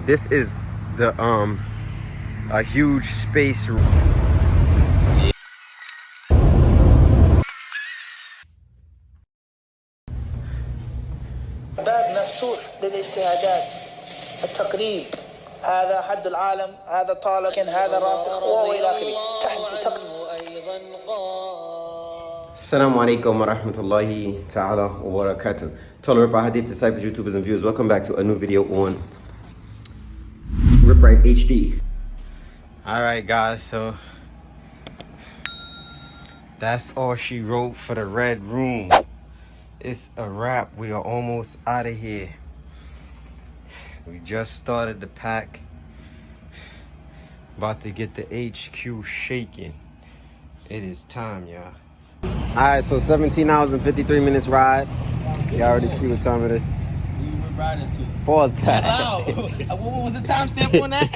This is the a huge space. باب مفتوح للاجتهادات التقريب. هذا حد العالم، هذا طالب، هذا راسخ والى اخره. Assalamu alaikum wa rahmatullahi ta'ala wa barakatuh. To all RipRightHD disciples, YouTubers and viewers, welcome back to a new video on RipRightHD. Alright guys, so that's all she wrote for the red room. It's a wrap. We are almost out of here. We just started the pack. About to get the HQ shaking. It is time, y'all. Alright, so 17 hours and 53 minutes ride. You already see what time it is. Who you riding to? Pause that. Chill out. What was the timestamp on that?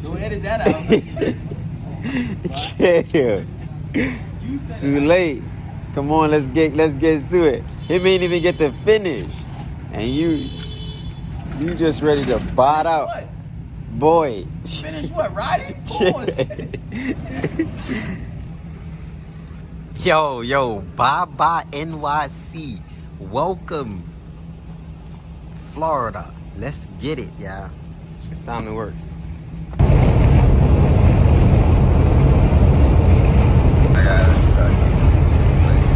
Don't edit that out. Chill. Too late. Come on, let's get to it. Him ain't even get to finish, and you just ready to bot out, what? Boy. Finish what? Riding? Pause. Yo, bye NYC. Welcome, Florida. Let's get it, y'all. It's time to work. I gotta start getting some flavor.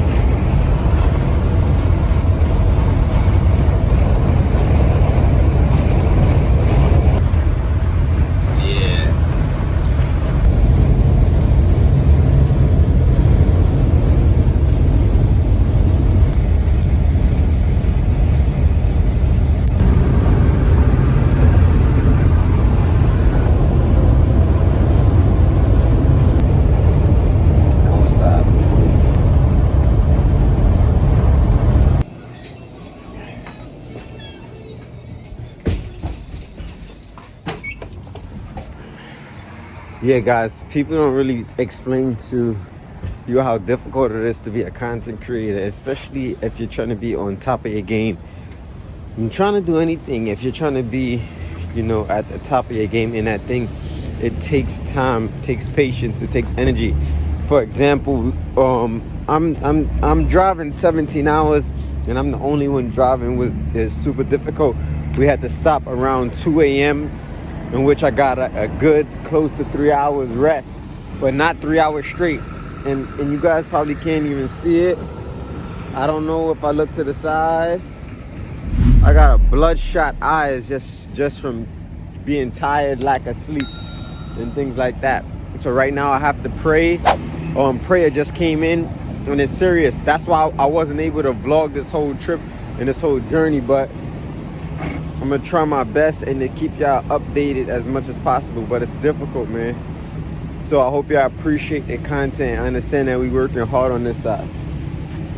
Yeah. Yeah, guys, people don't really explain to you how difficult it is to be a content creator, especially if you're trying to be on top of your game. You're trying to do anything. If you're trying to be, at the top of your game in that thing, it takes time, it takes patience, it takes energy. For example, I'm driving 17 hours, and I'm the only one driving. It's super difficult. We had to stop around 2 a.m. in which I got a good close to 3 hours rest, but not 3 hours straight. And you guys probably can't even see it. I don't know if I look to the side. I got a bloodshot eyes just from being tired, lack of sleep, and things like that. So right now I have to pray. Prayer just came in, and it's serious. That's why I wasn't able to vlog this whole trip and this whole journey, but I'm gonna try my best and to keep y'all updated as much as possible, but it's difficult, man. So I hope y'all appreciate the content. I understand that we working hard on this side.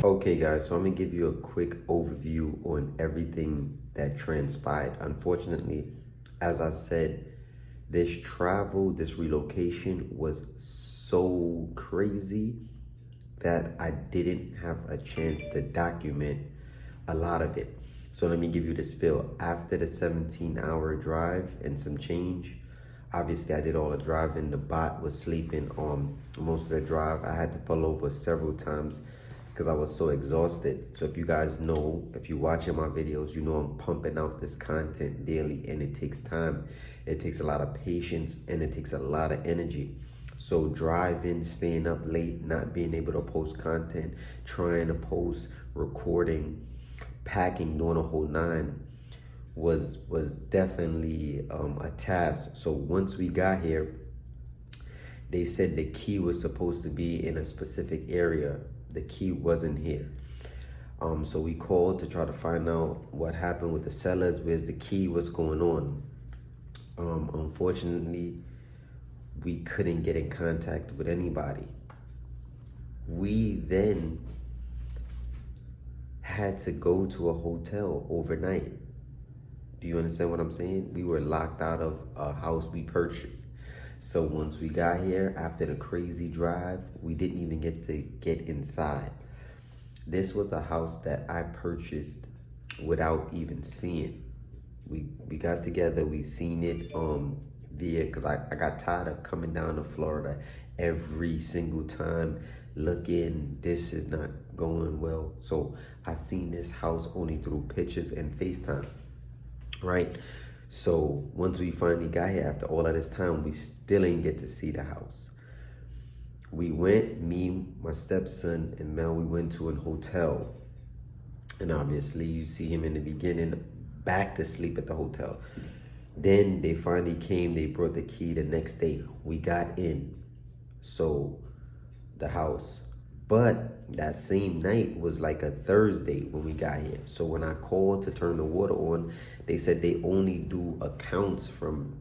Okay guys, so I'm gonna give you a quick overview on everything that transpired. Unfortunately, as I said, this relocation was so crazy that I didn't have a chance to document a lot of it. So let me give you the spill. After the 17-hour drive and some change, obviously I did all the driving. The bot was sleeping on most of the drive. I had to pull over several times because I was so exhausted. So if you guys know, if you're watching my videos, you know I'm pumping out this content daily, and it takes time. It takes a lot of patience, and it takes a lot of energy. So driving, staying up late, not being able to post content, trying to post, recording, packing, doing a whole nine was definitely a task. So once we got here, they said the key was supposed to be in a specific area. The key wasn't here. So we called to try to find out what happened with the sellers, where's the key, what's going on. Unfortunately, we couldn't get in contact with anybody. We then had to go to a hotel overnight. Do you understand what I'm saying? We were locked out of a house we purchased. So once we got here, after the crazy drive, we didn't even get to get inside. This was a house that I purchased without even seeing. We got together, we seen it via, because I got tired of coming down to Florida every single time looking, this is not going well. So I seen this house only through pictures and FaceTime, right? So once we finally got here, after all of this time, we still didn't get to see the house. We went, me, my stepson, and Mel, we went to a hotel. And obviously you see him in the beginning, back to sleep at the hotel. Then they finally came, they brought the key the next day. We got in, so the house. But that same night was like a Thursday when we got here. So when I called to turn the water on, they said they only do accounts from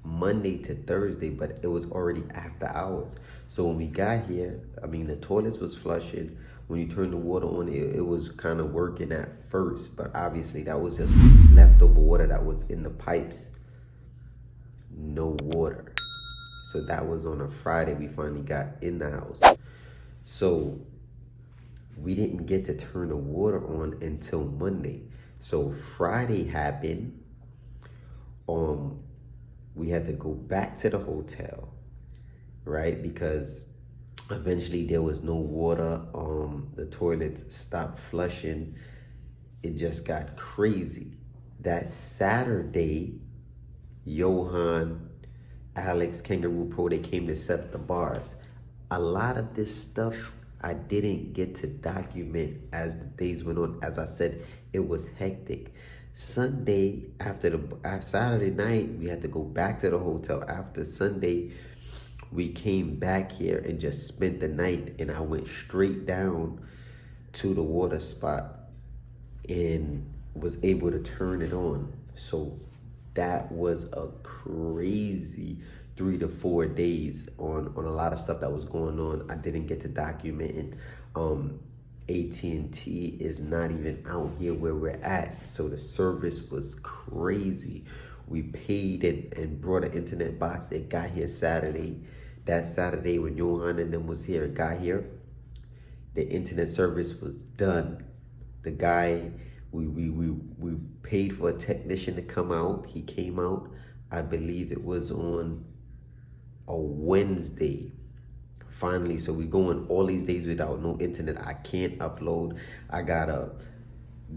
Monday to Thursday, but it was already after hours. So when we got here, I mean, the toilets was flushing. When you turn the water on, it was kind of working at first, but obviously that was just leftover water that was in the pipes. No water. So that was on a Friday we finally got in the house. So we didn't get to turn the water on until Monday. So Friday happened. We had to go back to the hotel, right? Because eventually there was no water. The toilets stopped flushing. It just got crazy. That Saturday, Johan, Alex, 𝗥𝗣𝗅𝗏, they came to set the bars. A lot of this stuff I didn't get to document as the days went on. As I said, it was hectic. Sunday, after Saturday night, we had to go back to the hotel. After Sunday, we came back here and just spent the night, and I went straight down to the water spot and was able to turn it on. So that was a crazy 3 to 4 days on a lot of stuff that was going on. I didn't get to document it. AT&T is not even out here where we're at, so the service was crazy. We paid and brought an internet box. It got here Saturday. That Saturday when Johan and them was here, it got here. The internet service was done. The guy, we paid for a technician to come out. He came out, I believe it was on a Wednesday. Finally, so we going all these days without no internet. I can't upload. I gotta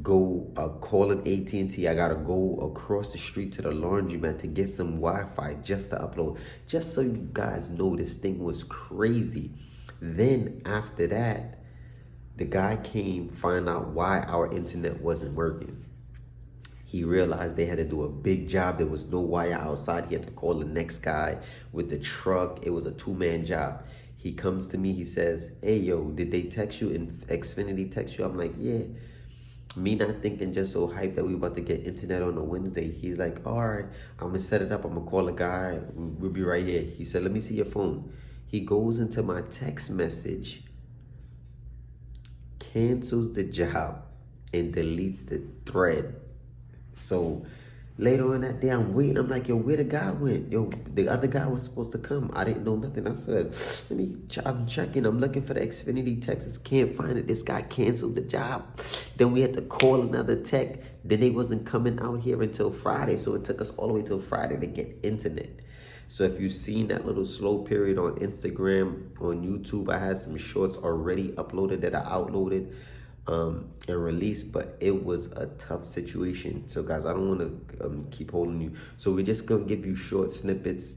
go calling AT&T. I gotta go across the street to the laundromat to get some Wi-Fi just to upload. Just so you guys know, this thing was crazy. Then after that, the guy came, find out why our internet wasn't working. He realized they had to do a big job. There was no wire outside. He had to call the next guy with the truck. It was a 2-man job. He comes to me, he says, hey, yo, did they text you? And Xfinity text you? I'm like, yeah. Me not thinking, just so hyped that we about to get internet on a Wednesday. He's like, all right, I'm going to set it up. I'm going to call a guy. We'll be right here. He said, let me see your phone. He goes into my text message, cancels the job, and deletes the thread. So later on that day, I'm waiting. I'm like, yo, where the guy went? Yo, the other guy was supposed to come. I didn't know nothing. I said, I'm checking. I'm looking for the Xfinity Texas. Can't find it. This guy canceled the job. Then we had to call another tech. Then they wasn't coming out here until Friday. So it took us all the way till Friday to get internet. So if you've seen that little slow period on Instagram, on YouTube, I had some shorts already uploaded that I outloaded and released, but it was a tough situation. So guys, I don't want to keep holding you. So we're just going to give you short snippets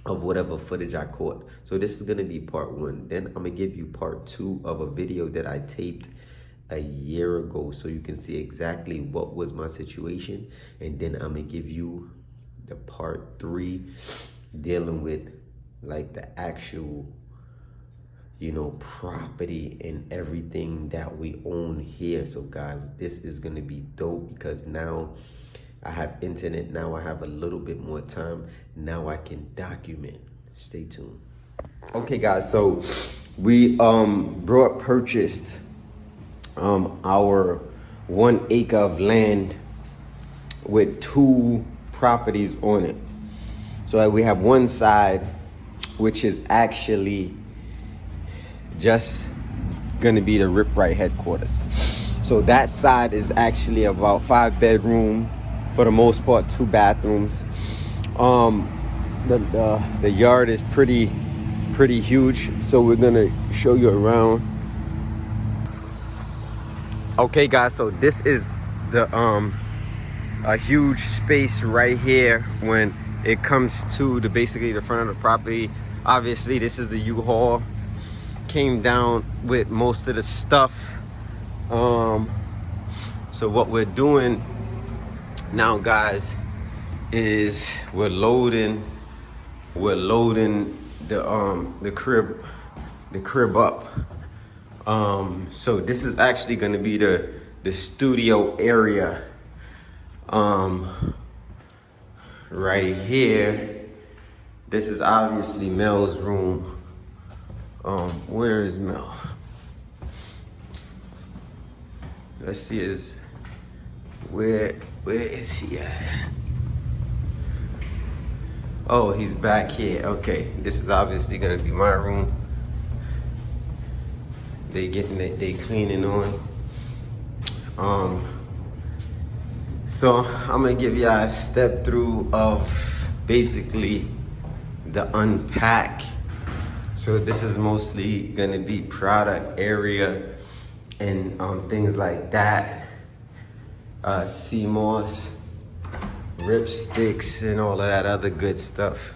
of whatever footage I caught. So this is going to be part 1. Then I'm going to give you part 2 of a video that I taped a year ago, so you can see exactly what was my situation. And then I'm going to give you the part 3 dealing with like the actual, you know, property and everything that we own here. So guys, this is gonna be dope because now I have internet. Now I have a little bit more time. Now I can document. Stay tuned. Okay guys, so we purchased our 1 acre of land with 2 properties on it. So we have one side which is actually just gonna be the RipRight headquarters. So that side is actually about 5-bedroom, for the most part, 2 bathrooms. The yard is pretty huge, so we're gonna show you around. Okay guys, so this is the a huge space right here when it comes to the basically the front of the property. Obviously this is the U-Haul, came down with most of the stuff. So what we're doing now, guys, is we're loading the crib up. So this is actually going to be the studio area. Right here, this is obviously Mel's room. Where is Mel? Let's see, where is he at? Oh, he's back here. Okay, this is obviously gonna be my room. They cleaning on. So I'm gonna give y'all a step through of basically the unpack. So this is mostly gonna be product area and things like that. CMOS, rip sticks, and all of that other good stuff.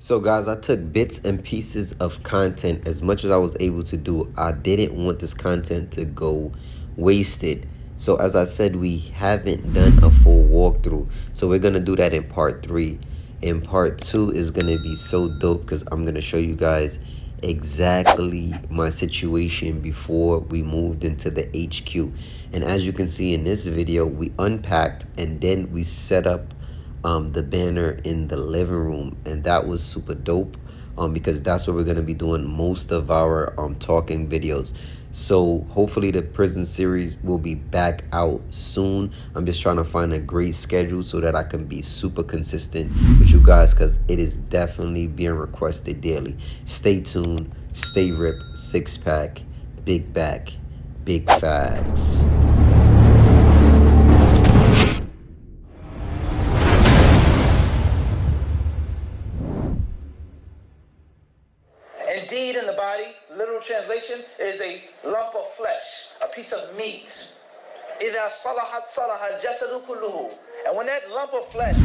So guys, I took bits and pieces of content as much as I was able to do. I didn't want this content to go wasted. So as I said, we haven't done a full walkthrough. So we're going to do that in part 3. And part 2 is going to be so dope because I'm going to show you guys exactly my situation before we moved into the HQ. And as you can see in this video, we unpacked and then we set up the banner in the living room, and that was super dope because that's where we're going to be doing most of our talking videos. So hopefully the prison series will be back out soon. I'm just trying to find a great schedule so that I can be super consistent with you guys, because it is definitely being requested daily. Stay tuned, stay rip, 6-pack, big back, big facts. Indeed, in the body, literal translation, is a lump of flesh, a piece of meat. إِذَا صَلَحَتْ صَلَحَ الْجَسَدُ كُلُّهُ. And when that lump of flesh